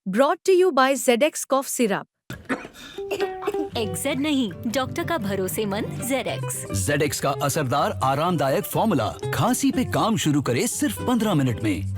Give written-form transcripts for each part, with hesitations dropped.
Brought to you by ZX Cough Syrup. XZ नहीं, doctor का भरोसेमंद ZX। ZX का असरदार आरामदायक फॉर्मूला खांसी पे काम शुरू करे सिर्फ 15 मिनट में।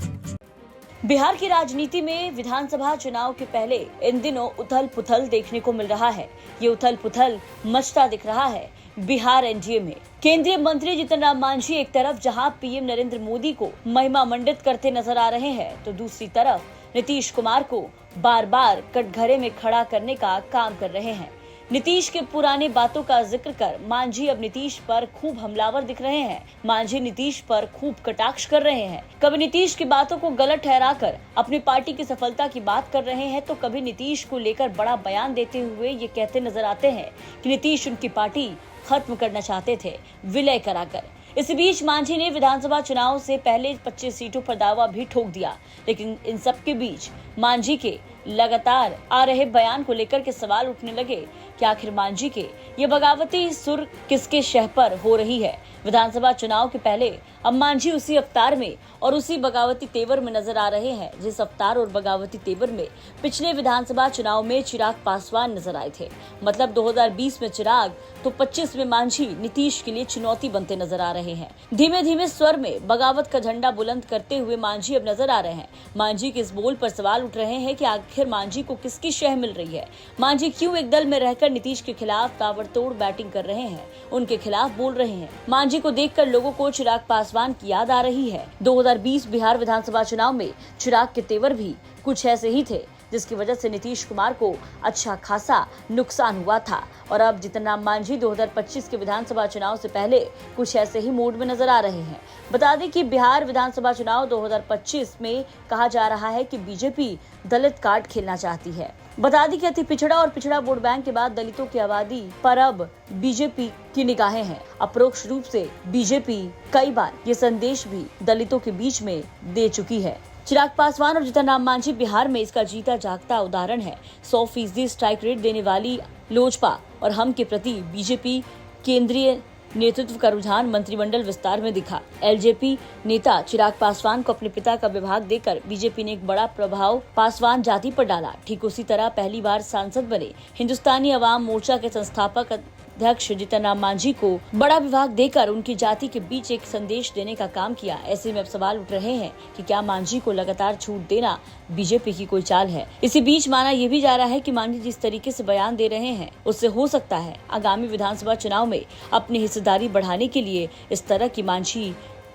बिहार की राजनीति में विधानसभा चुनाव के पहले इन दिनों उथल पुथल देखने को मिल रहा है। ये उथल पुथल मचता दिख रहा है बिहार एनडीए में। केंद्रीय मंत्री जीतन राम मांझी एक तरफ जहां पीएम नरेंद्र मोदी को महिमा मंडित करते नजर आ रहे हैं, तो दूसरी तरफ नीतीश कुमार को बार बार कटघरे में खड़ा करने का काम कर रहे हैं। नीतीश के पुराने बातों का जिक्र कर मांझी अब नीतीश पर खूब हमलावर दिख रहे हैं। मांझी नीतीश पर खूब कटाक्ष कर रहे हैं। कभी नीतीश की बातों को गलत ठहराकर अपनी पार्टी की सफलता की बात कर रहे हैं, तो कभी नीतीश को लेकर बड़ा बयान देते हुए ये कहते नजर आते हैं कि नीतीश उनकी पार्टी खत्म करना चाहते थे विलय कराकर। इस बीच मांझी ने विधानसभा चुनाव से पहले 25 सीटों पर दावा भी ठोक दिया, लेकिन इन सब के बीच मांझी के लगातार आ रहे बयान को लेकर के सवाल उठने लगे कि आखिर मांझी के ये बगावती सुर किसके शह पर हो रही है। विधानसभा चुनाव के पहले अब मांझी उसी अवतार में और उसी बगावती तेवर में नजर आ रहे हैं जिस अवतार और बगावती तेवर में पिछले विधानसभा चुनाव में चिराग पासवान नजर आए थे। मतलब 2020 में चिराग तो 25 में मांझी नीतीश के लिए चुनौती बनते नजर आ रहे हैं। धीमे धीमे स्वर में बगावत का झंडा बुलंद करते हुए मांझी अब नजर आ रहे हैं। मांझी के इस बोल पर सवाल उठ रहे हैं कि आखिर मांझी को किसकी शह मिल रही है। मांझी क्यों एक दल में रहकर नीतीश के खिलाफ ताबड़तोड़ बैटिंग कर रहे हैं, उनके खिलाफ बोल रहे हैं। मांझी को देखकर लोगों को चिराग पासवान की याद आ रही है। 2020 बिहार विधानसभा चुनाव में चिराग के तेवर भी कुछ ऐसे ही थे, जिसकी वजह से नीतीश कुमार को अच्छा खासा नुकसान हुआ था। और अब जीतन राम मांझी 2025 के विधानसभा चुनाव से पहले कुछ ऐसे ही मूड में नजर आ रहे हैं। बता दें कि बिहार विधानसभा चुनाव 2025 में कहा जा रहा है कि बीजेपी दलित कार्ड खेलना चाहती है। बता दें कि अति पिछड़ा और पिछड़ा वोट बैंक के बाद दलितों की आबादी पर अब बीजेपी की निगाहें हैं। अपरोक्ष रूप से बीजेपी कई बार ये संदेश भी दलितों के बीच में दे चुकी है। चिराग पासवान और जीतन राम मांझी बिहार में इसका जीता जागता उदाहरण है। 100% स्ट्राइक रेट देने वाली लोजपा और हम के प्रति बीजेपी केंद्रीय नेतृत्व का रुझान मंत्रिमंडल विस्तार में दिखा। एलजेपी नेता चिराग पासवान को अपने पिता का विभाग देकर बीजेपी ने एक बड़ा प्रभाव पासवान जाति पर डाला। ठीक उसी तरह पहली बार सांसद बने हिंदुस्तानी अवाम मोर्चा के संस्थापक अध्यक्ष जीतन राम मांझी को बड़ा विभाग देकर उनकी जाति के बीच एक संदेश देने का काम किया। ऐसे में अब सवाल उठ रहे हैं कि क्या मांझी को लगातार छूट देना बीजेपी की कोई चाल है। इसी बीच माना यह भी जा रहा है कि मांझी जिस तरीके से बयान दे रहे हैं उससे हो सकता है आगामी विधानसभा चुनाव में अपनी हिस्सेदारी बढ़ाने के लिए इस तरह की मांझी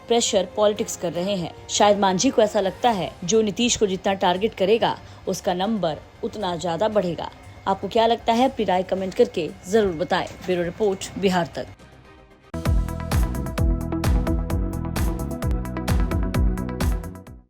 प्रेशर पॉलिटिक्स कर रहे हैं। शायद मांझी को ऐसा लगता है जो नीतीश को जितना टारगेट करेगा उसका नंबर उतना ज्यादा बढ़ेगा। आपको क्या लगता है? अपनी राय कमेंट करके जरूर बताएं। ब्यूरो रिपोर्ट बिहार तक।